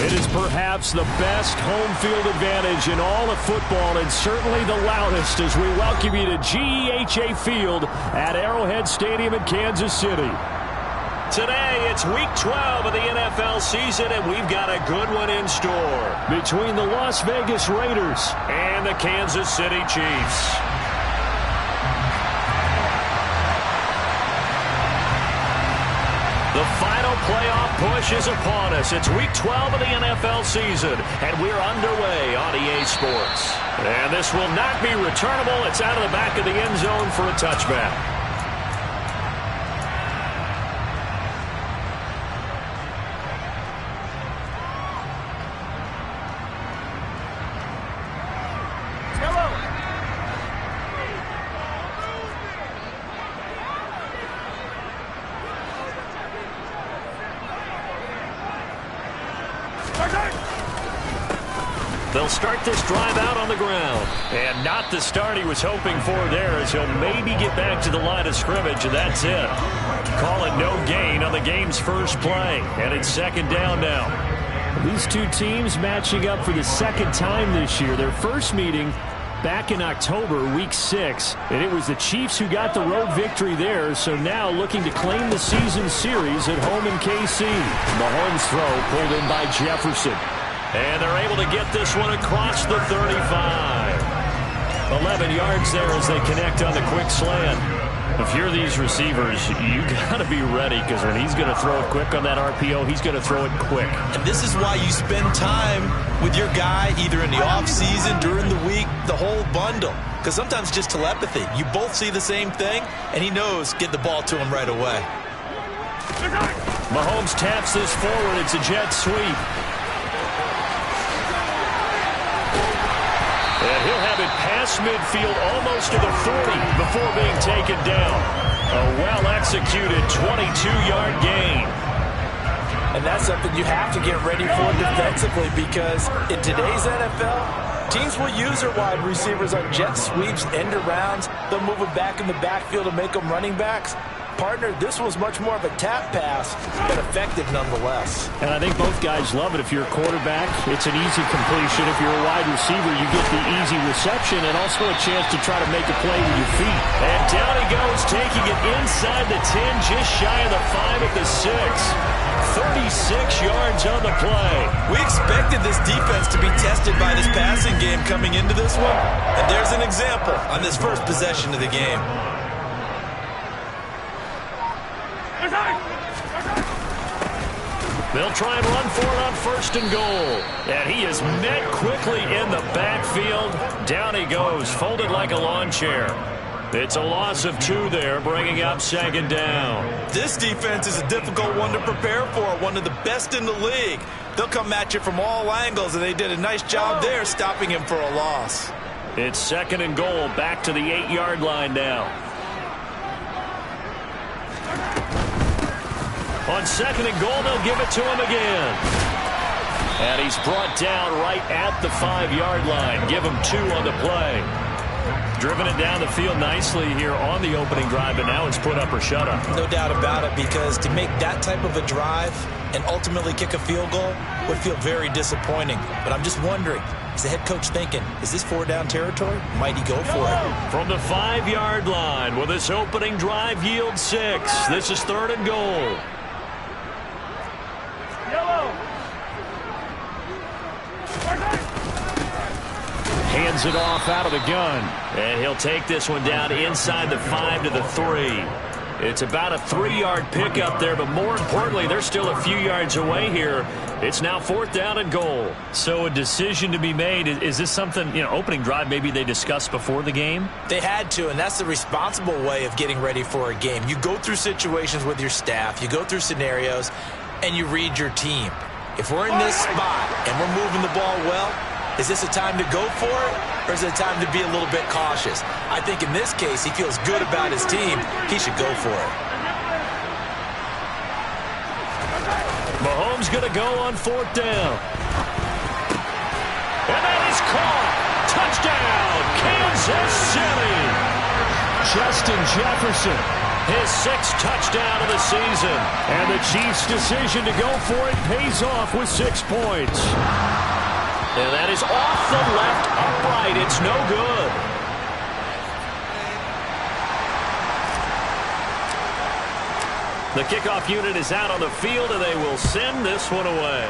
It is perhaps the best home field advantage in all of football, and certainly the loudest, as we welcome you to GEHA Field at Arrowhead Stadium in Kansas City. Today, it's Week 12 of the NFL season, and we've got a good one in store between the Las Vegas Raiders and the Kansas City Chiefs. The final playoff push is upon us. It's Week 12 of the NFL season, and we're underway on EA Sports. And this will not be returnable. It's out of the back of the end zone for a touchback. They'll start this drive out on the ground. And not the start he was hoping for there, as he'll maybe get back to the line of scrimmage, and that's it. Call it no gain on the game's first play. And it's second down now. These two teams matching up for the second time this year. Their first meeting back in October, Week 6. And it was the Chiefs who got the road victory there. So now looking to claim the season series at home in KC. Mahomes' throw pulled in by Jefferson. And they're able to get this one across the 35. 11 yards there as they connect on the quick slant. If you're these receivers, you got to be ready, because when he's going to throw it quick on that RPO, he's going to throw it quick. And this is why you spend time with your guy either in the offseason, during the week, the whole bundle. Because sometimes just telepathy. You both see the same thing, and he knows get the ball to him right away. Mahomes taps this forward. It's a jet sweep. And he'll have it past midfield almost to the 40 before being taken down. A well-executed 22-yard gain. And that's something you have to get ready for defensively, because in today's NFL, teams will use their wide receivers on jet sweeps, end arounds. They'll move it back in the backfield to make them running backs. Partner, this was much more of a tap pass, but effective nonetheless. And I think both guys love it. If you're a quarterback, it's an easy completion. If you're a wide receiver, you get the easy reception and also a chance to try to make a play with your feet. And down he goes, taking it inside the 10, just shy of the 5 at the 6. 36 yards on the play. We expected this defense to be tested by this passing game coming into this one. And there's an example on this first possession of the game. They'll try and run for it on first and goal. And he is met quickly in the backfield. Down he goes, folded like a lawn chair. It's a loss of 2 there, bringing up second down. This defense is a difficult one to prepare for, one of the best in the league. They'll come at you from all angles, and they did a nice job there stopping him for a loss. It's second and goal, back to the 8-yard line now. On second and goal, they'll give it to him again. And he's brought down right at the 5-yard line. Give him 2 on the play. Driven it down the field nicely here on the opening drive, but now it's put up or shut up. No doubt about it, because to make that type of a drive and ultimately kick a field goal would feel very disappointing. But I'm just wondering, is the head coach thinking, is this 4-down territory? Might he go for it? From the 5-yard line, will this opening drive yield 6? This is third and goal. Hands it off out of the gun. And he'll take this one down inside the 5 to the 3. It's about a 3-yard pickup there, but more importantly, they're still a few yards away here. It's now 4th down and goal. So a decision to be made. Is this something, opening drive maybe they discussed before the game? They had to, and that's the responsible way of getting ready for a game. You go through situations with your staff, you go through scenarios, and you read your team. If we're in this spot and we're moving the ball well, is this a time to go for it, or is it a time to be a little bit cautious? I think in this case, he feels good about his team. He should go for it. Mahomes going to go on 4th down. And that is caught. Touchdown, Kansas City. Justin Jefferson His 6th touchdown of the season. And the Chiefs' decision to go for it pays off with 6 points. And that is off the left upright. It's no good. The kickoff unit is out on the field, and they will send this one away.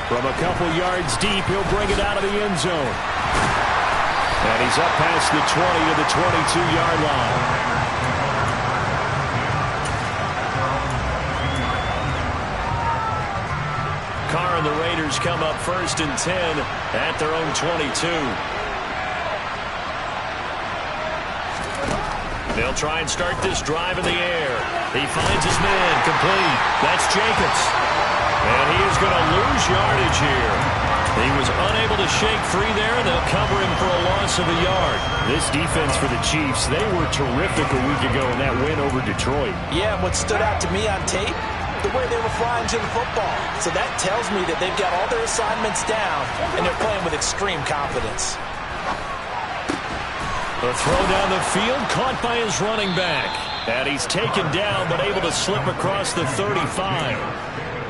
From a couple yards deep, he'll bring it out of the end zone. And he's up past the 20 to the 22-yard line. Carr and the Raiders come up 1st and 10 at their own 22. They'll try and start this drive in the air. He finds his man, complete. That's Jacobs. And he is going to lose yardage here. He was unable to shake free there, and they'll cover him for a loss of a yard. This defense for the Chiefs, they were terrific a week ago in that win over Detroit. Yeah, and what stood out to me on tape, the way they were flying to the football. So that tells me that they've got all their assignments down, and they're playing with extreme confidence. The throw down the field, caught by his running back. And he's taken down, but able to slip across the 35.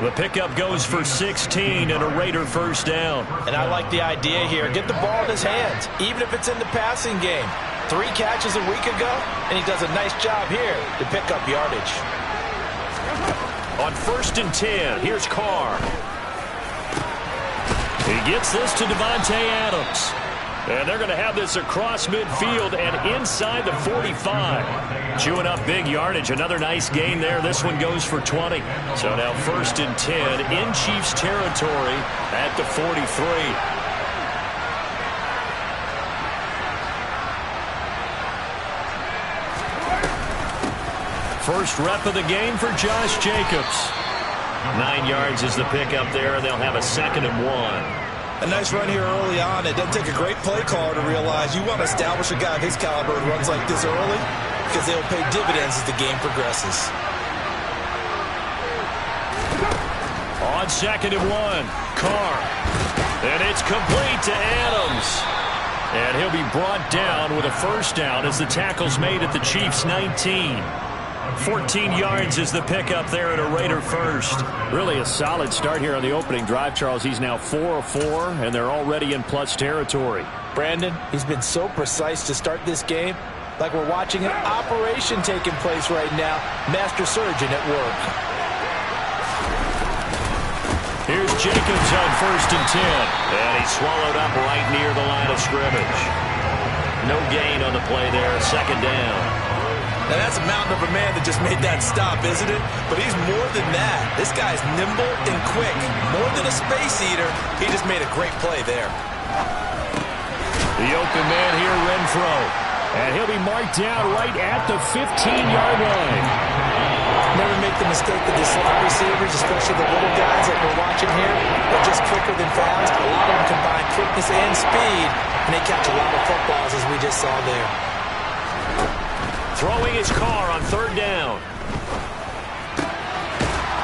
The pickup goes for 16 and a Raider 1st down. And I like the idea here. Get the ball in his hands, even if it's in the passing game. 3 catches a week ago, and he does a nice job here to pick up yardage. On 1st and 10, here's Carr. He gets this to Devontae Adams. And they're going to have this across midfield and inside the 45. Chewing up big yardage. Another nice gain there. This one goes for 20. So now 1st and 10 in Chiefs territory at the 43. First rep of the game for Josh Jacobs. 9 yards is the pickup there, and they'll have a 2nd and 1. A nice run here early on. It doesn't take a great play caller to realize you want to establish a guy of his caliber who runs like this early, because they'll pay dividends as the game progresses. On 2nd and 1, Carr. And it's complete to Adams. And he'll be brought down with a 1st down as the tackle's made at the Chiefs' 19. 14 yards is the pickup there at a Raider 1st. Really a solid start here on the opening drive, Charles. He's now 4 of 4, and they're already in plus territory. Brandon, he's been so precise to start this game, like we're watching an operation taking place right now. Master surgeon at work. Here's Jacobs on 1st and 10. And he's swallowed up right near the line of scrimmage. No gain on the play there, 2nd down. Now, that's a mountain of a man that just made that stop, isn't it? But he's more than that. This guy's nimble and quick. More than a space eater, he just made a great play there. The open man here, Renfro. And he'll be marked down right at the 15-yard line. Never make the mistake that the slot receivers, especially the little guys that we're watching here, are just quicker than fast. A lot of them combine quickness and speed, and they catch a lot of footballs, as we just saw there. Throwing his Carr on 3rd down.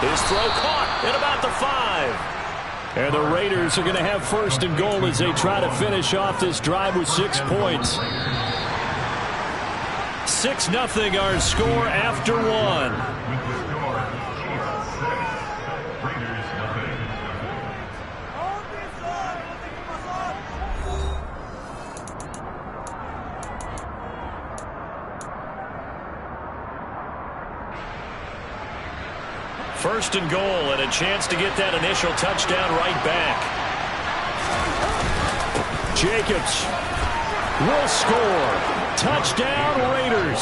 His throw caught at about the 5. And the Raiders are going to have 1st and goal as they try to finish off this drive with 6 points. 6-0 our score after 1. First and goal, and a chance to get that initial touchdown right back. Jacobs will score. Touchdown, Raiders.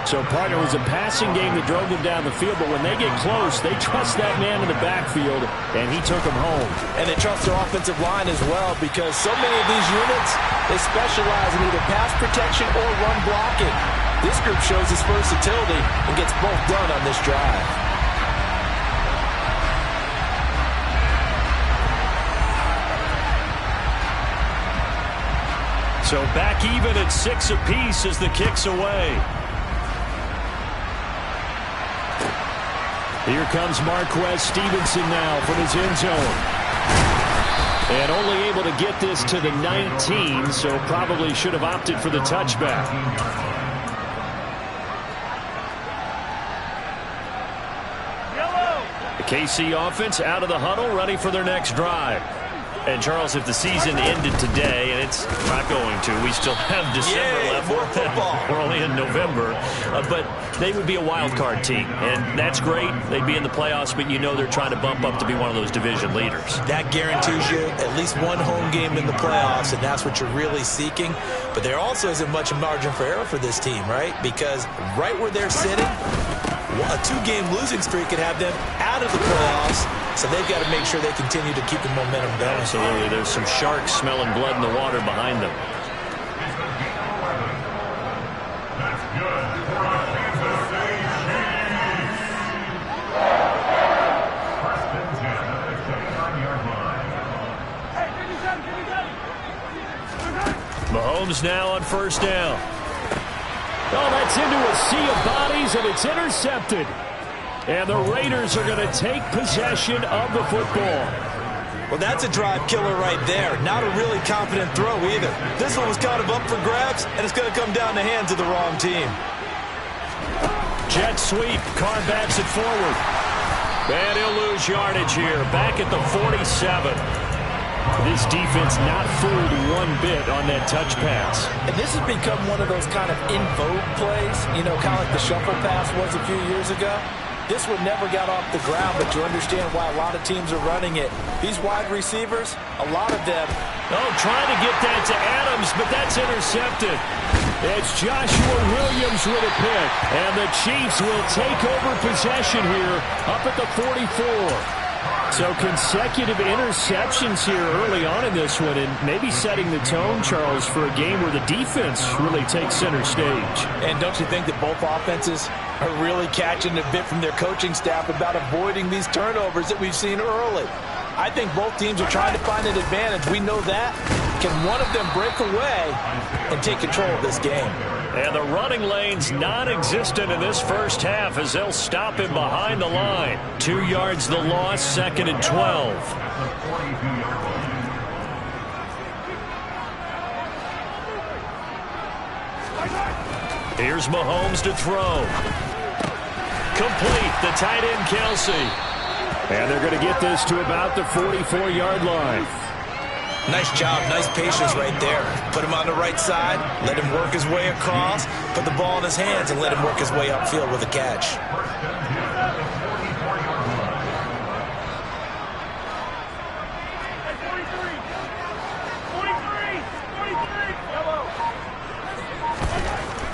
So, partner, it was a passing game that drove them down the field, but when they get close, they trust that man in the backfield, and he took them home. And they trust their offensive line as well, because so many of these units, they specialize in either pass protection or run blocking. This group shows its versatility and gets both done on this drive. So back even at 6 apiece as the kick's away. Here comes Marquez Stevenson now from his end zone. And only able to get this to the 19, so probably should have opted for the touchback. The KC offense out of the huddle, ready for their next drive. And, Charles, if the season ended today, and it's not going to, we still have December left. More football. We're only in November. But they would be a wild card team, and that's great. They'd be in the playoffs, but you know they're trying to bump up to be one of those division leaders. That guarantees you at least one home game in the playoffs, and that's what you're really seeking. But there also isn't much margin for error for this team, right? Because right where they're sitting, a 2-game losing streak could have them out of the playoffs, so they've got to make sure they continue to keep the momentum going. Absolutely. There's some sharks smelling blood in the water behind them. Mahomes now on first down. Oh, that's into a sea of bodies, and it's intercepted. And the Raiders are going to take possession of the football. Well, that's a drive killer right there. Not a really confident throw either. This one was kind of up for grabs, and it's going to come down the hands of the wrong team. Jet sweep. Carr backs it forward. And he'll lose yardage here. Back at the 47. This defense not fooled one bit on that touch pass. And this has become one of those kind of in vogue plays, you know, kind of like the shuffle pass was a few years ago. This one never got off the ground, but you understand why a lot of teams are running it. These wide receivers, a lot of them. Oh, trying to get that to Adams, but that's intercepted. It's Joshua Williams with a pick, and the Chiefs will take over possession here up at the 44. So consecutive interceptions here early on in this one, and maybe setting the tone, Charles, for a game where the defense really takes center stage. And don't you think that both offenses are really catching a bit from their coaching staff about avoiding these turnovers that we've seen early? I think both teams are trying to find an advantage. We know that. Can one of them break away and take control of this game? And the running lane's non-existent in this first half as they'll stop him behind the line. 2 yards the loss, 2nd and 12. Here's Mahomes to throw. Complete, the tight end Kelsey. And they're going to get this to about the 44-yard line. Nice job, nice patience right there. Put him on the right side, let him work his way across, put the ball in his hands, and let him work his way upfield with a catch.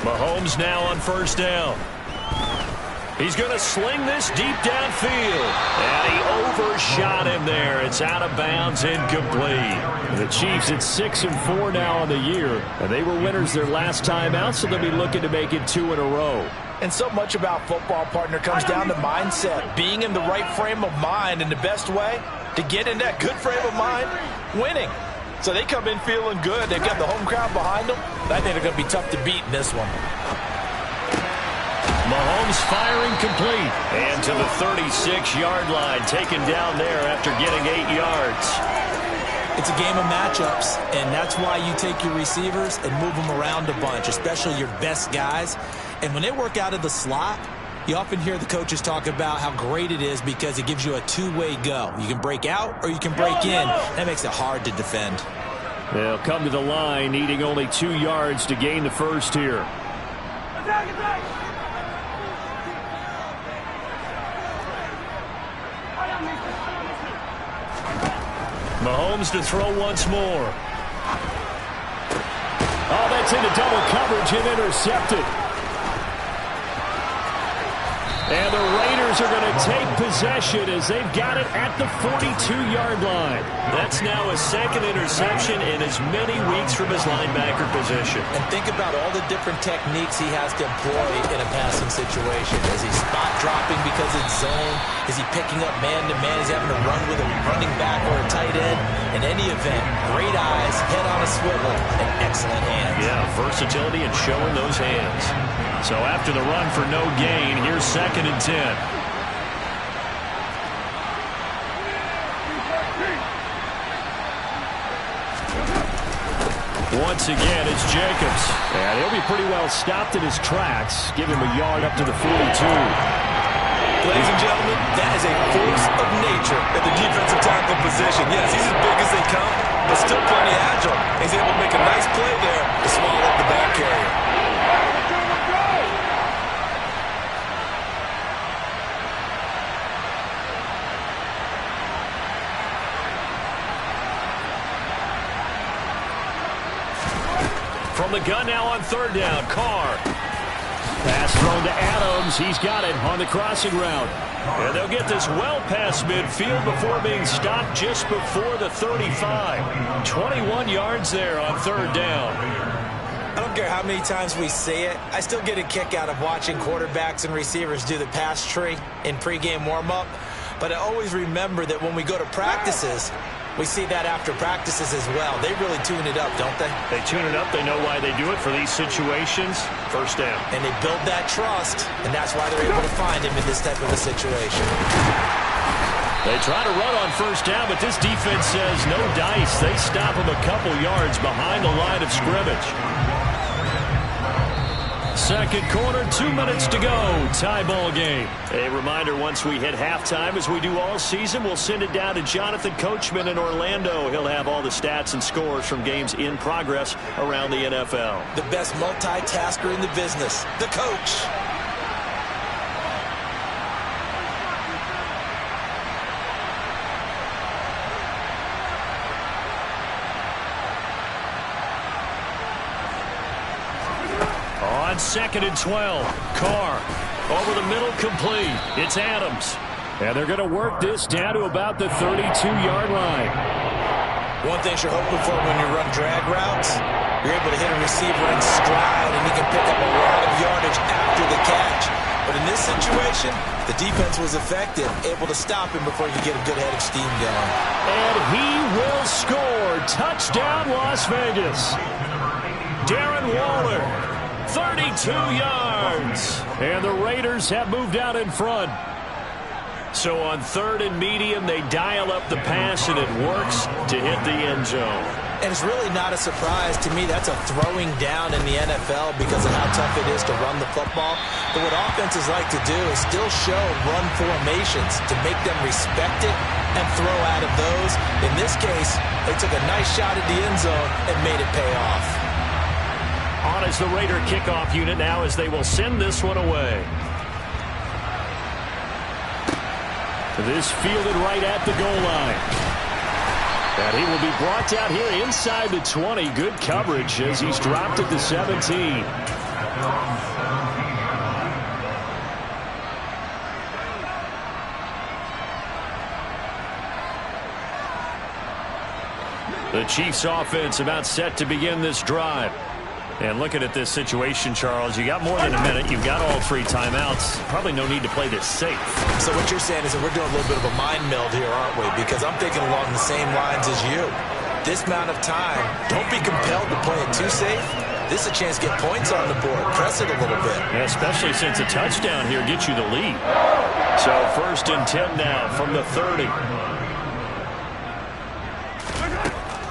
Mahomes now on first down. He's going to sling this deep downfield. And he overshot him there. It's out of bounds, incomplete. The Chiefs at 6-4 now on the year. And they were winners their last time out, so they'll be looking to make it 2 in a row. And so much about football, partner, comes down to mindset. Being in the right frame of mind, and the best way to get in that good frame of mind, winning. So they come in feeling good. They've got the home crowd behind them. I think they're going to be tough to beat in this one. Mahomes firing complete. And to the 36-yard line, taken down there after getting 8 yards. It's a game of matchups, and that's why you take your receivers and move them around a bunch, especially your best guys. And when they work out of the slot, you often hear the coaches talk about how great it is because it gives you a two-way go. You can break out or you can break in. That makes it hard to defend. They'll come to the line, needing only 2 yards to gain the first here. Mahomes to throw once more. Oh, that's into double coverage and intercepted. And the Raiders are going to take possession as they've got it at the 42-yard line. That's now a second interception in as many weeks from his linebacker position. And think about all the different techniques he has to employ in a passing situation. Is he spot dropping because it's zone? Is he picking up man-to-man? Is he having to run with a running back or a tight end? In any event, great eyes, head on a swivel, and excellent hands. Yeah, versatility and showing those hands. So after the run for no gain, here's 2nd and 10. Once again, it's Jacobs. And he'll be pretty well stopped in his tracks. Give him a yard up to the 42. Ladies and gentlemen, that is a force of nature at the defensive tackle position. Yes, he's as big as they come, but still plenty agile. He's able to make a nice play there to swallow up the back carrier. From the gun now on third down, Carr. Pass thrown to Adams. He's got it on the crossing route. And they'll get this well past midfield before being stopped just before the 35. 21 yards there on third down. I don't care how many times we see it. I still get a kick out of watching quarterbacks and receivers do the pass tree in pregame warm-up. But I always remember that when we go to practices, we see that after practices as well. They really tune it up, don't they? They tune it up. They know why they do it for these situations. First down. And they build that trust, and that's why they're able to find him in this type of a situation. They try to run on first down, but this defense says no dice. They stop him a couple yards behind the line of scrimmage. Second quarter, 2 minutes to go. Tie ball game. A reminder, once we hit halftime, as we do all season, we'll send it down to Jonathan Coachman in Orlando. He'll have all the stats and scores from games in progress around the NFL. The best multitasker in the business, the coach. Second and 12. Carr over the middle, complete. It's Adams. And they're going to work this down to about the 32-yard line. One thing you're hoping for when you run drag routes, you're able to hit a receiver in stride, and he can pick up a lot of yardage after the catch. But in this situation, the defense was effective, able to stop him before you get a good head of steam going. And he will score. Touchdown, Las Vegas. Darren Waller. 32 yards. And the Raiders have moved out in front. So on third and medium, they dial up the pass, and it works to hit the end zone. And it's really not a surprise to me. That's a throwing down in the NFL because of how tough it is to run the football. But what offenses like to do is still show run formations to make them respect it and throw out of those. In this case, they took a nice shot at the end zone and made it pay off. On is the Raider kickoff unit now as they will send this one away. This fielded right at the goal line. And he will be brought down here inside the 20. Good coverage as he's dropped at the 17. The Chiefs offense about set to begin this drive. And looking at this situation, Charles, you got more than a minute. You've got all three timeouts. Probably no need to play this safe. So what you're saying is that we're doing a little bit of a mind meld here, aren't we? Because I'm thinking along the same lines as you. This amount of time, don't be compelled to play it too safe. This is a chance to get points on the board. Press it a little bit. Yeah, especially since a touchdown here gets you the lead. So first and 10 now from the 30.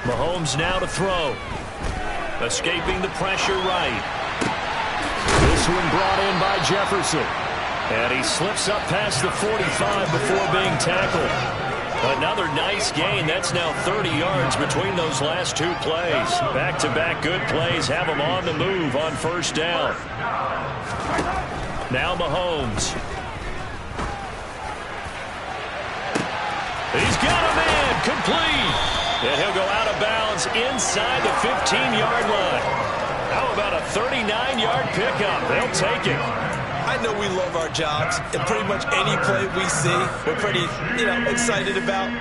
Mahomes now to throw. Escaping the pressure right. This one brought in by Jefferson. And he slips up past the 45 before being tackled. Another nice gain. That's now 30 yards between those last two plays. Back-to-back good plays have him on the move on first down. Now Mahomes. He's got a man. Complete. And he'll go out of bounds inside the 15-yard line. How about a 39-yard pickup? They'll take it. I know we love our jobs, and pretty much any play we see, we're pretty, excited about.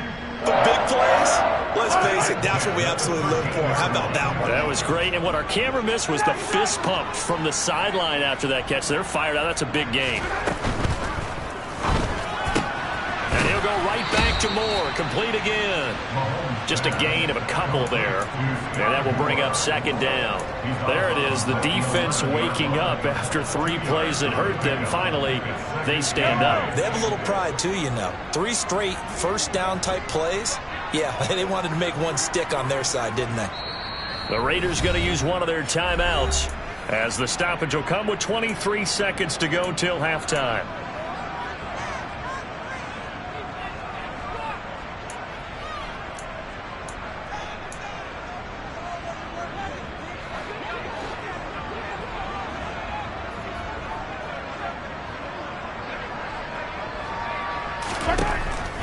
But big plays, let's face it, that's what we absolutely live for. How about that one? That was great, and what our camera missed was the fist pump from the sideline after that catch. They're fired out. That's a big gain. And he'll go right back to Moore. Complete again. Just a gain of a couple there. And that will bring up second down. There it is, the defense waking up after 3 plays that hurt them. Finally, they stand up. They have a little pride, too, 3 straight first down type plays. Yeah, they wanted to make one stick on their side, didn't they? The Raiders going to use one of their timeouts as the stoppage will come with 23 seconds to go till halftime.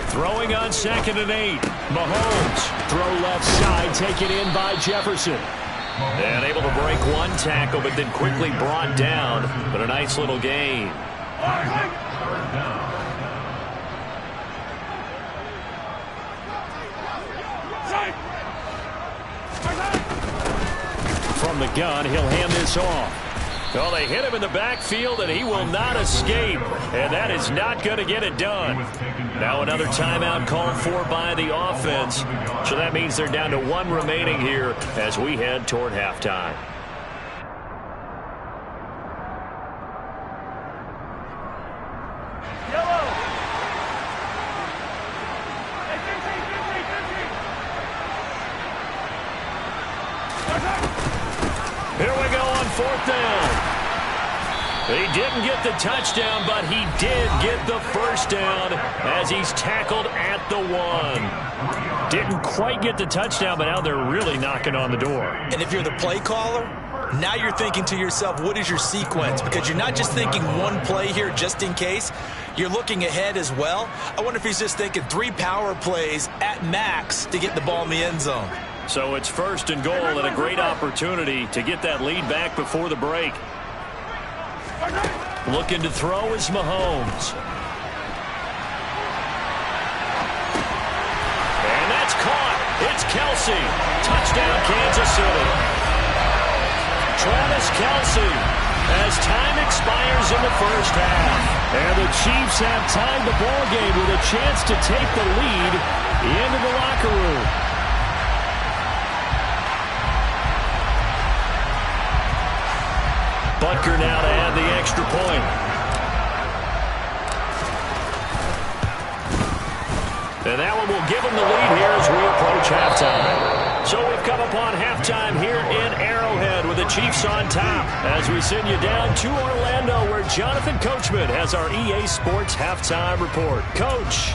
Throwing on 2nd and 8. Mahomes. Throw left side, taken in by Jefferson. And able to break one tackle, but then quickly brought down. But a nice little gain. From the gun, he'll hand this off. Well, they hit him in the backfield, and he will not escape. And that is not going to get it done. Now another timeout called for by the offense. So that means they're down to 1 remaining here as we head toward halftime. Here we go on 4th down. He didn't get the touchdown, but he did get the first down as he's tackled at the 1. Didn't quite get the touchdown, but now they're really knocking on the door. And if you're the play caller, now you're thinking to yourself, what is your sequence? Because you're not just thinking one play here just in case. You're looking ahead as well. I wonder if he's just thinking 3 power plays at max to get the ball in the end zone. So it's 1st and goal and a great opportunity to get that lead back before the break. Looking to throw is Mahomes. And that's caught. It's Kelsey. Touchdown, Kansas City. Travis Kelsey as time expires in the first half. And the Chiefs have tied the ball game with a chance to take the lead into the locker room. Butker now to add the extra point. And that one will give them the lead here as we approach halftime. So we've come upon halftime here in Arrowhead with the Chiefs on top as we send you down to Orlando where Jonathan Coachman has our EA Sports halftime report. Coach.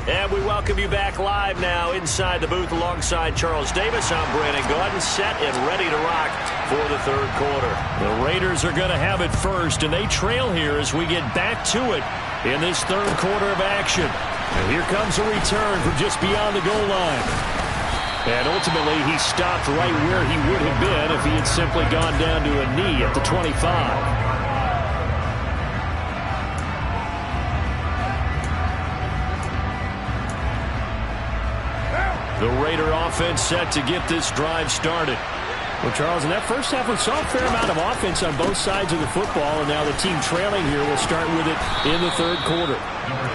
And we welcome you back live now inside the booth alongside Charles Davis. I'm Brandon Gaudin, set and ready to rock for the 3rd quarter. The Raiders are going to have it first, and they trail here as we get back to it in this 3rd quarter of action. And here comes a return from just beyond the goal line. And ultimately, he stopped right where he would have been if he had simply gone down to a knee at the 25. The Raider offense set to get this drive started. Well, Charles, in that first half, we saw a fair amount of offense on both sides of the football, and now the team trailing here will start with it in the 3rd quarter.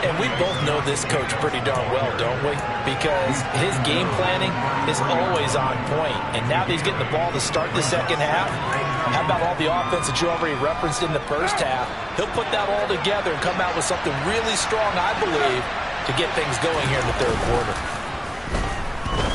And we both know this coach pretty darn well, don't we? Because his game planning is always on point. And now that he's getting the ball to start the 2nd half, how about all the offense that you already referenced in the first half? He'll put that all together and come out with something really strong, I believe, to get things going here in the 3rd quarter.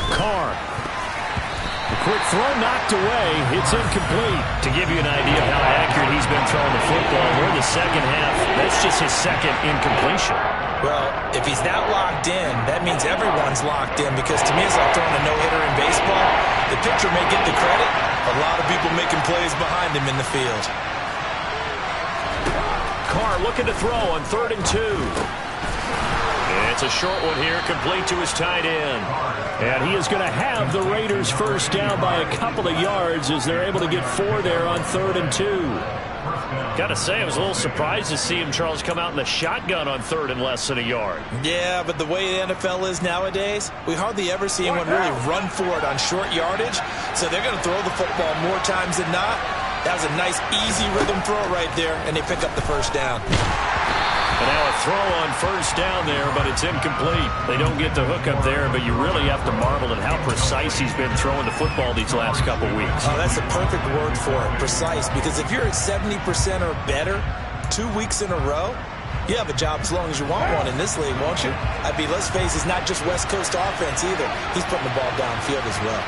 Carr. The quick throw knocked away. It's incomplete. To give you an idea of how accurate he's been throwing the football, we're in the 2nd half. That's just his 2nd incompletion. Well, if he's not locked in, that means everyone's locked in because to me it's like throwing a no-hitter in baseball. The pitcher may get the credit. A lot of people making plays behind him in the field. Carr looking to throw on 3rd and 2. It's a short one here, complete to his tight end. And he is going to have the Raiders first down by a couple of yards as they're able to get 4 there on 3rd and 2. Got to say, I was a little surprised to see him, Charles, come out in the shotgun on 3rd and less than a yard. Yeah, but the way the NFL is nowadays, we hardly ever see anyone really run for it on short yardage. So they're going to throw the football more times than not. That was a nice, easy rhythm throw right there, and they pick up the first down. And now a throw on first down there, but it's incomplete. They don't get the hook up there, but you really have to marvel at how precise he's been throwing the football these last couple weeks. Oh, that's a perfect word for it, precise, because if you're at 70% or better 2 weeks in a row, you have a job as long as you want one in this league, won't you? I mean, let's face it, it's not just West Coast offense either. He's putting the ball downfield as well.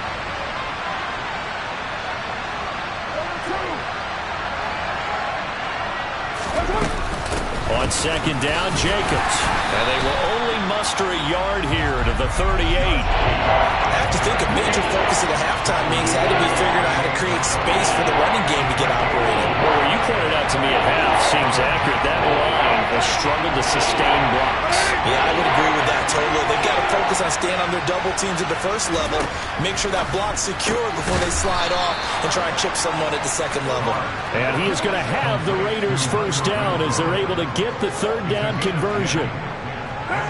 On second down, Jacobs. And they will only muster a yard here to the 38. I have to think a major focus of the halftime meetings had to be figuring out how to create space for the running game to get operated. Well, what you pointed out to me at half seems accurate. That line has struggled to sustain blocks. Yeah, I would agree with that totally. They've got to focus on staying on their double teams at the first level, make sure that block's secure before they slide off and try and chip someone at the second level. And he is going to have the Raiders first down as they're able to get the third down conversion.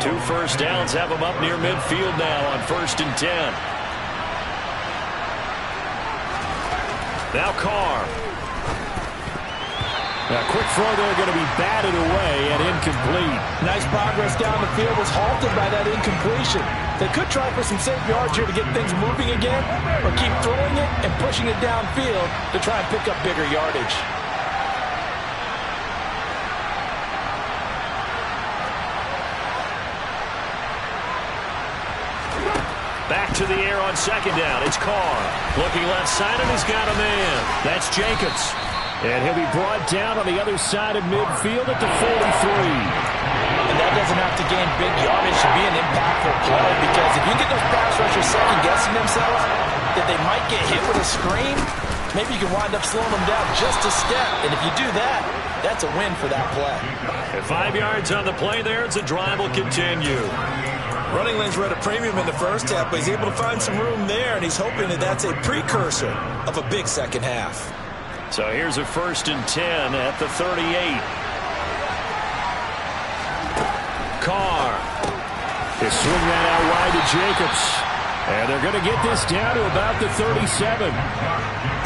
2 first downs have them up near midfield now on 1st and 10. Now Carr. A quick throw there going to be batted away and incomplete. Nice progress down the field was halted by that incompletion. They could try for some safe yards here to get things moving again, or keep throwing it and pushing it downfield to try and pick up bigger yardage. Back to the air on second down. It's Carr. Looking left side, and he's got a man. That's Jacobs. And he'll be brought down on the other side of midfield at the 43. And that doesn't have to gain big yardage to be an impactful play, because if you get those pass rushers second-guessing themselves that they might get hit with a screen, maybe you can wind up slowing them down just a step. And if you do that, that's a win for that play. And 5 yards on the play there, as the drive will continue. Running lanes were at a premium in the first half, but he's able to find some room there, and he's hoping that that's a precursor of a big second half. So here's a 1st and 10 at the 38. Carr. They swing that out wide to Jacobs. And they're going to get this down to about the 37.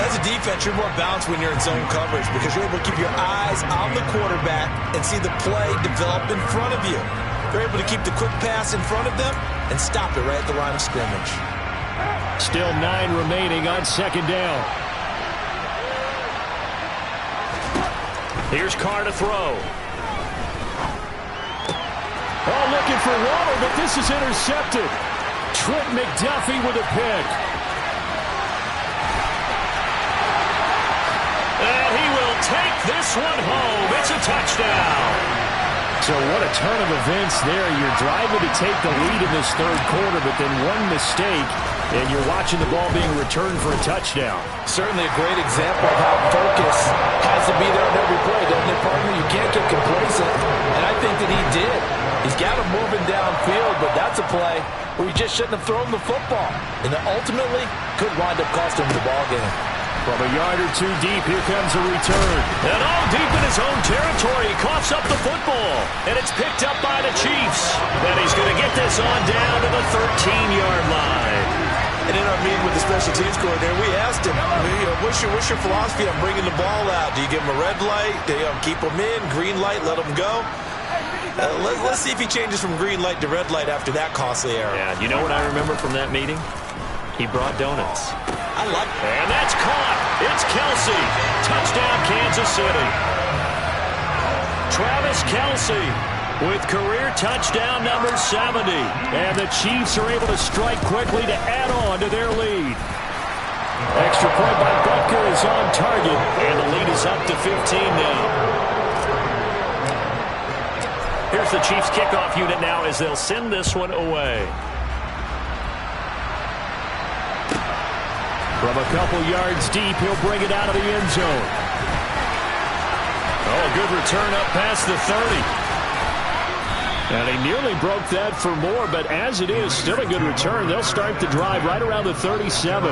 As a defense, you're more balanced when you're in zone coverage because you're able to keep your eyes on the quarterback and see the play develop in front of you. They're able to keep the quick pass in front of them and stop it right at the line of scrimmage. Still 9 remaining on second down. Here's Carr to throw. Oh, looking for Waddle, but this is intercepted. Trent McDuffie with a pick. And he will take this one home. It's a touchdown. So what a turn of events there. You're driving to take the lead in this third quarter, but then one mistake, and you're watching the ball being returned for a touchdown. Certainly a great example of how focus has to be there on every play, doesn't it, partner? You can't get complacent, and I think that he did. He's got him moving downfield, but that's a play where he just shouldn't have thrown the football, and it ultimately could wind up costing him the ball game. From a yard or two deep, here comes a return. And all deep in his own territory, he coughs up the football. And it's picked up by the Chiefs. And he's going to get this on down to the 13-yard line. And in our meeting with the special teams coordinator, we asked him, what's your philosophy on bringing the ball out? Do you give him a red light? Do you keep him in? Green light, let him go? Let's see if he changes from green light to red light after that costly error. Yeah, you know what I remember from that meeting? He brought donuts. I like it. And that's caught. It's Kelsey. Touchdown, Kansas City. Travis Kelsey with career touchdown number 70. And the Chiefs are able to strike quickly to add on to their lead. Extra point by Butker is on target. And the lead is up to 15 now. Here's the Chiefs kickoff unit now as they'll send this one away. From a couple yards deep, he'll bring it out of the end zone. Oh, a good return up past the 30. And he nearly broke that for more, but as it is, still a good return. They'll start the drive right around the 37.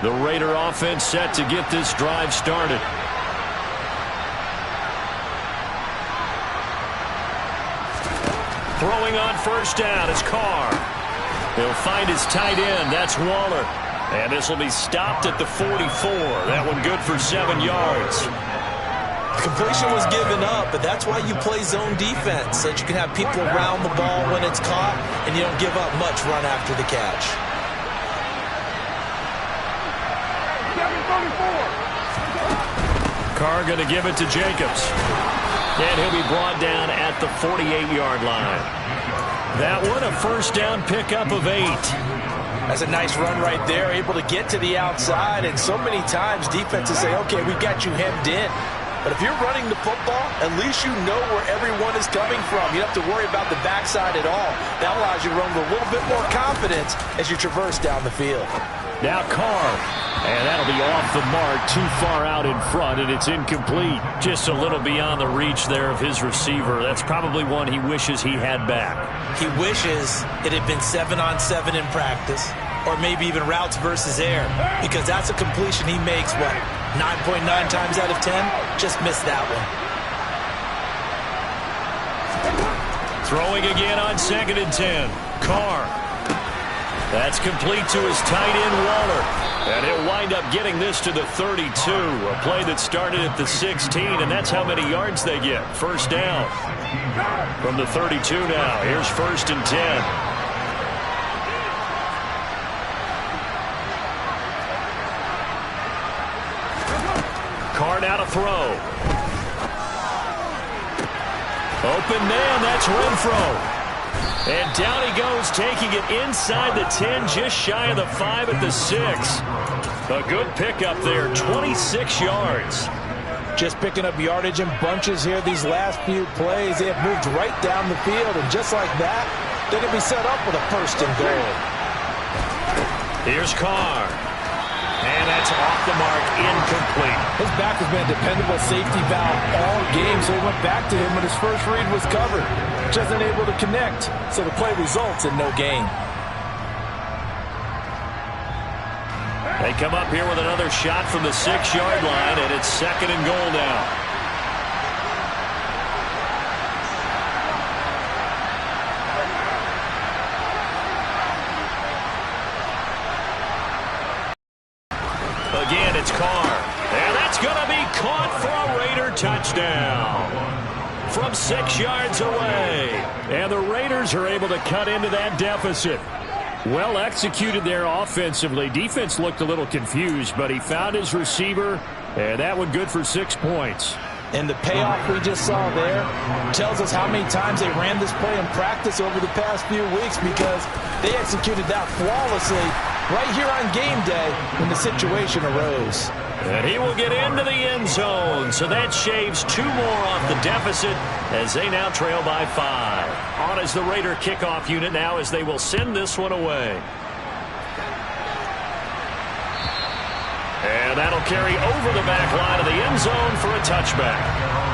The Raider offense set to get this drive started. Throwing on first down is Carr. He'll find his tight end. That's Waller. And this will be stopped at the 44. That one good for 7 yards. Completion was given up, but that's why you play zone defense, so that you can have people around the ball when it's caught, and you don't give up much run after the catch. Carr going to give it to Jacobs. And he'll be brought down at the 48-yard line. That one, a first down pickup of 8. That's a nice run right there, able to get to the outside. And so many times defenses say, okay, we got you hemmed in. But if you're running the football, at least you know where everyone is coming from. You don't have to worry about the backside at all. That allows you to run with a little bit more confidence as you traverse down the field. Now Carr, and that'll be off the mark, too far out in front, and it's incomplete. Just a little beyond the reach there of his receiver. That's probably one he wishes he had back. He wishes it had been 7-on-7 in practice, or maybe even routes versus air, because that's a completion he makes, what, 9.9 times out of 10? Just missed that one. Throwing again on 2nd and 10. Carr. That's complete to his tight end, Waller. And he'll wind up getting this to the 32. A play that started at the 16, and that's how many yards they get. First down. From the 32 now. Here's 1st and 10. Carr now to throw. Open man, that's Renfro. And down he goes, taking it inside the 10, just shy of the 5 at the 6. A good pickup there, 26 yards. Just picking up yardage in bunches here these last few plays. They have moved right down the field, and just like that, they're going to be set up with a 1st and goal. Here's Carr. And that's off the mark, incomplete. His back has been a dependable safety valve all game, so he went back to him when his first read was covered. Just unable to connect, so the play results in no gain. They come up here with another shot from the 6-yard line, and it's 2nd and goal now. Again, it's Carr. And that's going to be caught for a Raider touchdown from 6 yards away. And the Raiders are able to cut into that deficit. Well executed there offensively. Defense looked a little confused, but he found his receiver, and that one good for 6 points. And the payoff we just saw there tells us how many times they ran this play in practice over the past few weeks, because they executed that flawlessly right here on game day when the situation arose. And he will get into the end zone, so that shaves 2 more off the deficit as they now trail by 5. On is the Raider kickoff unit now as they will send this one away. And that'll carry over the back line of the end zone for a touchback.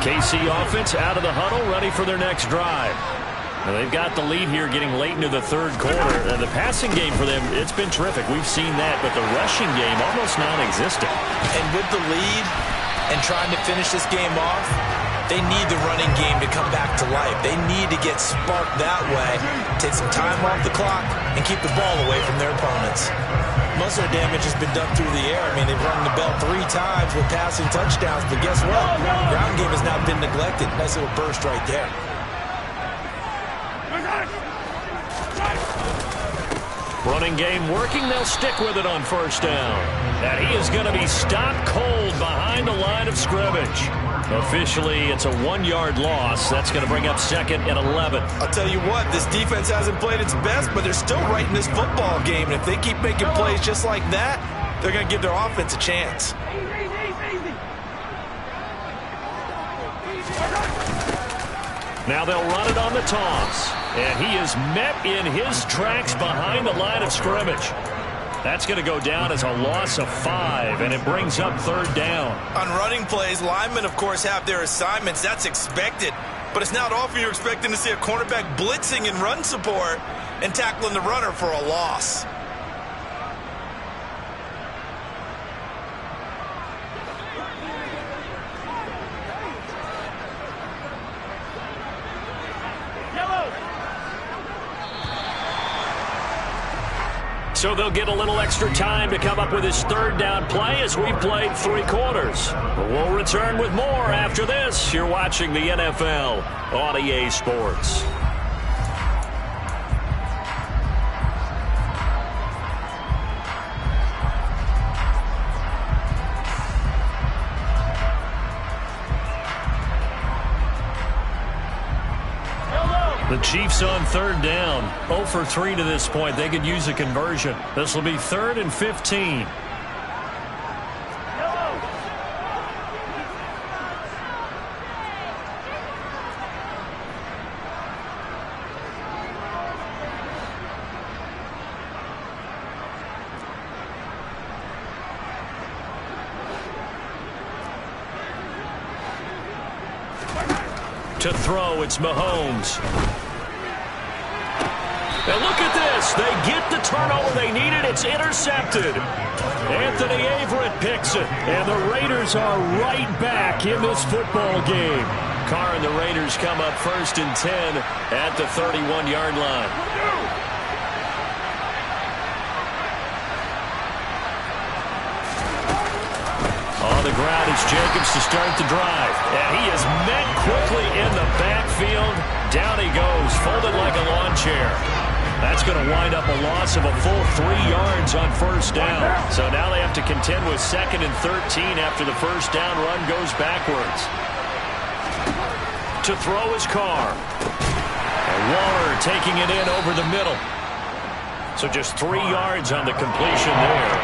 KC offense out of the huddle, ready for their next drive. Now they've got the lead here getting late into the 3rd quarter. The passing game for them, it's been terrific. We've seen that, but the rushing game almost non-existent. And with the lead and trying to finish this game off, they need the running game to come back to life. They need to get sparked that way, take some time off the clock, and keep the ball away from their opponents. Most of their damage has been done through the air. I mean, they've rung the bell 3 times with passing touchdowns, but guess what? The ground game has not been neglected. Nice little burst right there. Running game working. They'll stick with it on 1st down. And he is going to be stopped cold behind the line of scrimmage. Officially, it's a 1-yard loss. That's going to bring up 2nd and 11. I'll tell you what, this defense hasn't played its best, but they're still right in this football game. And if they keep making plays just like that, they're going to give their offense a chance. Now they'll run it on the toss. And he is met in his tracks behind the line of scrimmage. That's going to go down as a loss of 5, and it brings up 3rd down. On running plays, linemen, of course, have their assignments. That's expected. But it's not often you're expecting to see a cornerback blitzing in run support and tackling the runner for a loss. So they'll get a little extra time to come up with his third down play as we've played 3 quarters. We'll return with more after this. You're watching the NFL on EA Sports. The Chiefs on third down. 0 for 3 to this point. They could use a conversion. This will be 3rd and 15. To throw, it's Mahomes. And look at this. They get the turnover they needed. It's intercepted. Anthony Averett picks it. And the Raiders are right back in this football game. Carr and the Raiders come up 1st and 10 at the 31-yard line. On the ground, it's Jacobs to start the drive. And he is met quickly in the backfield. Down he goes, folded like a lawn chair. That's going to wind up a loss of a full 3 yards on 1st down. So now they have to contend with 2nd and 13 after the 1st down run goes backwards. To throw his Carr. And Waller taking it in over the middle. So just 3 yards on the completion there.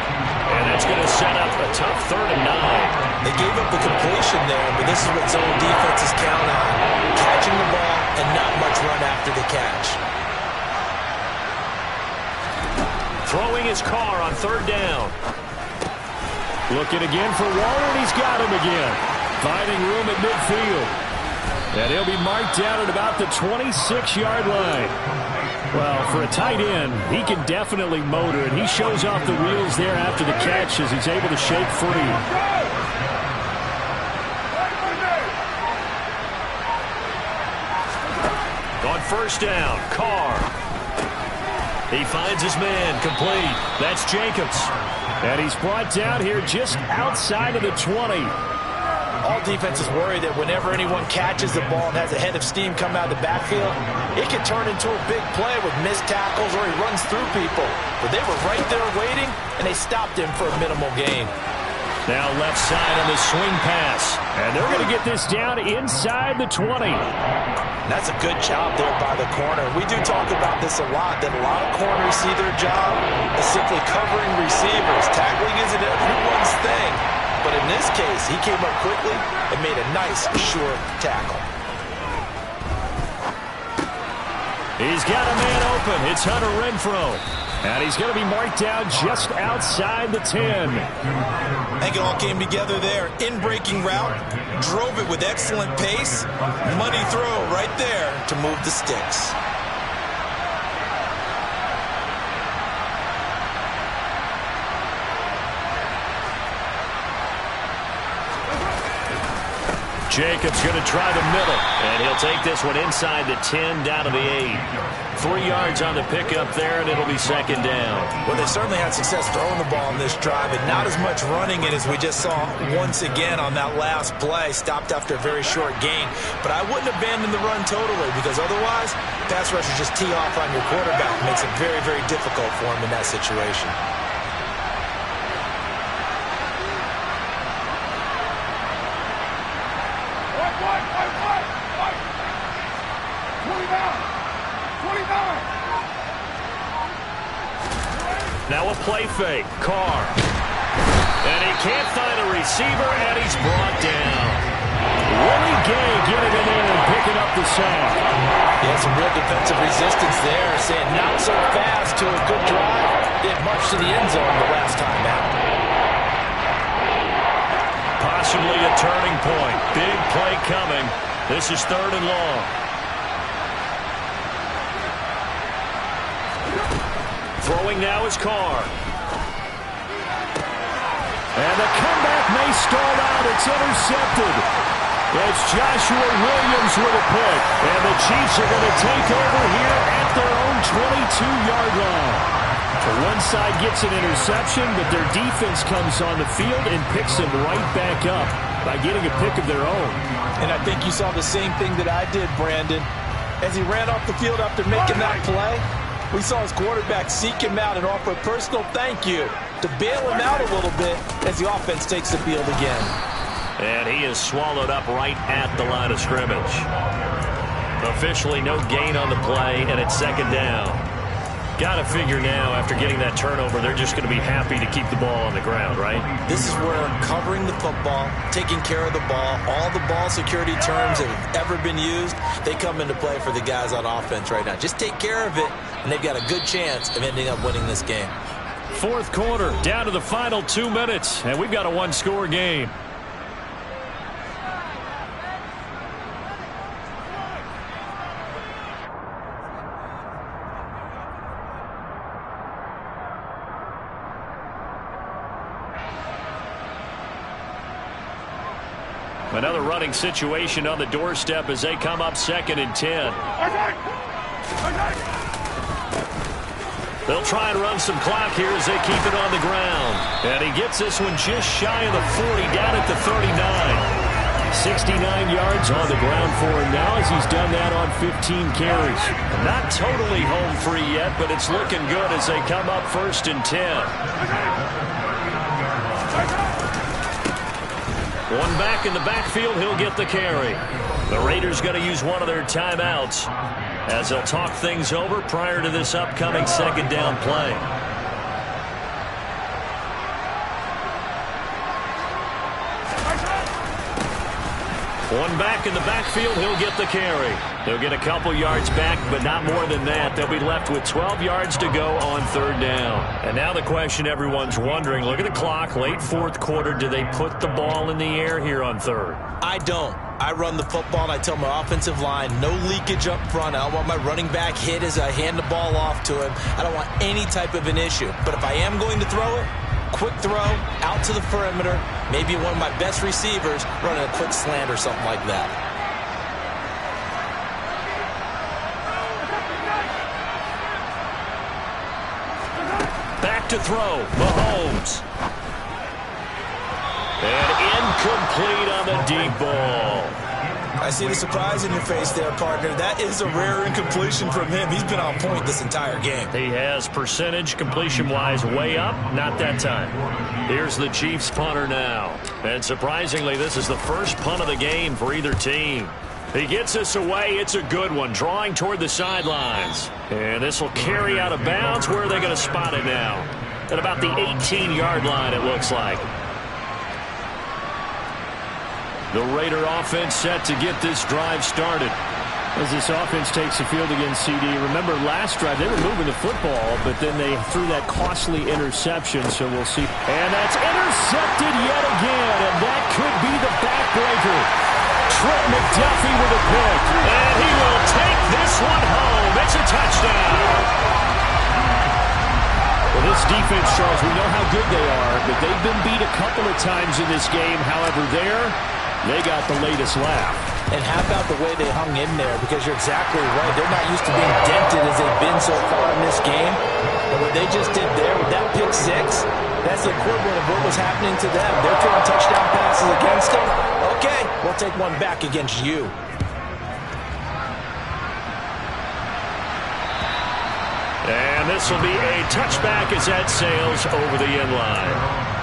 And that's going to set up a tough 3rd and 9. They gave up the completion there, but this is what zone defenses count on. Catching the ball and not much run after the catch. Throwing his Carr on 3rd down. Looking again for Waller, and he's got him again. Finding room at midfield. And he'll be marked down at about the 26-yard line. Well, for a tight end, he can definitely motor, and he shows off the wheels there after the catch as he's able to shake free. On 1st down, Carr. He finds his man, complete. That's Jacobs. And he's brought down here just outside of the 20. All defenses worry that whenever anyone catches the ball and has a head of steam come out of the backfield, it can turn into a big play with missed tackles or he runs through people. But they were right there waiting, and they stopped him for a minimal gain. Now left side on the swing pass. And they're going to get this down inside the 20. That's a good job there by the corner. We do talk about this a lot, that a lot of corners see their job as simply covering receivers. Tackling isn't everyone's thing. But in this case, he came up quickly and made a nice, sure tackle. He's got a man open. It's Hunter Renfrow. And he's going to be marked down just outside the 10. I think it all came together there. In-breaking route, drove it with excellent pace. Money throw right there to move the sticks. Jacobs going to try the middle, and he'll take this one inside the 10 down to the 8. 3 yards on the pickup there, and it'll be 2nd down. Well, they certainly had success throwing the ball in this drive, and not as much running it as we just saw once again on that last play. Stopped after a very short gain. But I wouldn't abandon the run totally, because otherwise, pass rushers just tee off on your quarterback. It makes it very, very difficult for him in that situation. Now a play fake. Carr. And he can't find a receiver, and he's brought down. Willie Gay getting in there and picking up the sack. Yeah, some real defensive resistance there. Saying not so fast to a good drive. They had marched to the end zone the last time out. Possibly a turning point. Big play coming. This is 3rd and long. Throwing now is Carr. And the comeback may stall out. It's intercepted. It's Joshua Williams with a pick. And the Chiefs are going to take over here at their own 22-yard line. One side gets an interception, but their defense comes on the field and picks them right back up by getting a pick of their own. And I think you saw the same thing that I did, Brandon. As he ran off the field after making that play, we saw his quarterback seek him out and offer a personal thank you to bail him out a little bit as the offense takes the field again. And he is swallowed up right at the line of scrimmage. Officially no gain on the play, and it's second down. Got to figure now, after getting that turnover, they're just going to be happy to keep the ball on the ground, right? This is where covering the football, taking care of the ball, all the ball security terms that have ever been used, they come into play for the guys on offense right now. Just take care of it, and they've got a good chance of ending up winning this game. Fourth quarter, down to the final 2 minutes, and we've got a one-score game. Another running situation on the doorstep as they come up 2nd and 10. They'll try and run some clock here as they keep it on the ground. And he gets this one just shy of the 40, down at the 39. 69 yards on the ground for him now as he's done that on 15 carries. Not totally home free yet, but it's looking good as they come up 1st and 10. One back in the backfield, he'll get the carry. The Raiders going to use one of their timeouts as they'll talk things over prior to this upcoming second down play. One back in the backfield, he'll get the carry. They'll get a couple yards back, but not more than that. They'll be left with 12 yards to go on 3rd down. And now the question everyone's wondering, look at the clock, late 4th quarter, do they put the ball in the air here on 3rd? I don't. I run the football, and I tell my offensive line, no leakage up front. I don't want my running back hit as I hand the ball off to him. I don't want any type of an issue. But if I am going to throw it, quick throw, out to the perimeter, maybe one of my best receivers running a quick slant or something like that. Back to throw, Mahomes. And incomplete on the deep ball. I see the surprise in your face there, partner. That is a rare incompletion from him. He's been on point this entire game. He has percentage completion-wise way up. Not that time. Here's the Chiefs punter now. And surprisingly, this is the first punt of the game for either team. He gets this away. It's a good one, drawing toward the sidelines. And this will carry out of bounds. Where are they going to spot it now? At about the 18-yard line, it looks like. The Raider offense set to get this drive started. As this offense takes the field against CD, remember last drive they were moving the football, but then they threw that costly interception, so we'll see. And that's intercepted yet again, and that could be the backbreaker. Trent McDuffie with a pick, and he will take this one home. It's a touchdown. Well, this defense, Charles, we know how good they are, but they've been beat a couple of times in this game. However, they got the latest laugh. And how about the way they hung in there? Because you're exactly right. They're not used to being dented as they've been so far in this game. And what they just did there with that pick six, that's the equivalent of what was happening to them. They're throwing touchdown passes against them. Okay, we'll take one back against you. And this will be a touchback as that sails over the end line.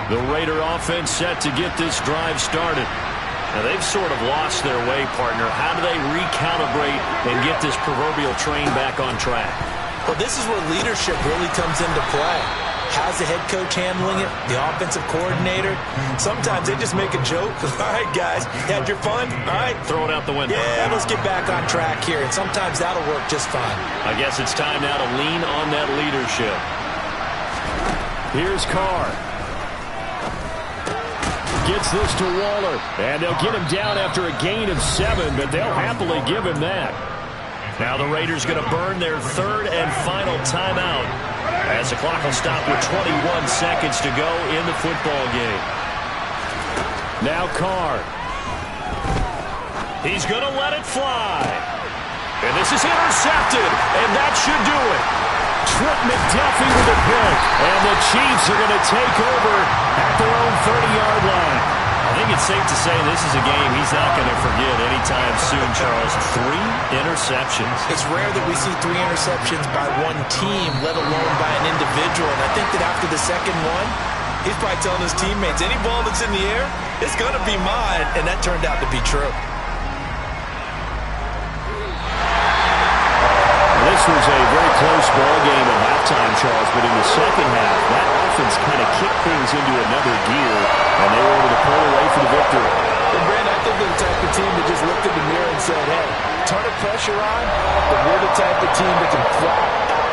The Raider offense set to get this drive started. Now, they've sort of lost their way, partner. How do they recalibrate and get this proverbial train back on track? Well, this is where leadership really comes into play. How's the head coach handling it? The offensive coordinator? Sometimes they just make a joke. All right, guys, had your fun? All right. Throw it out the window. Yeah, let's get back on track here. And sometimes that'll work just fine. I guess it's time now to lean on that leadership. Here's Carr. Gets this to Waller, and they'll get him down after a gain of 7, but they'll happily give him that. Now the Raiders going to burn their third and final timeout as the clock will stop with 21 seconds to go in the football game. Now Carr. He's going to let it fly. And this is intercepted, and that should do it. Trent McDuffie with a pick, and the Chiefs are going to take over at their own 30-yard line. I think it's safe to say this is a game he's not going to forget anytime soon, Charles. 3 interceptions. It's rare that we see 3 interceptions by one team, let alone by an individual. And I think that after the second one, he's probably telling his teammates, any ball that's in the air, it's going to be mine. And that turned out to be true. This was a very close ball game at halftime, Charles, but in the second half, that offense kind of kicked things into another gear, and they were able to pull away for the victory. And Brandon, I think they're the type of team that just looked in the mirror and said, hey, ton of pressure on, but we're the type of team that can flat out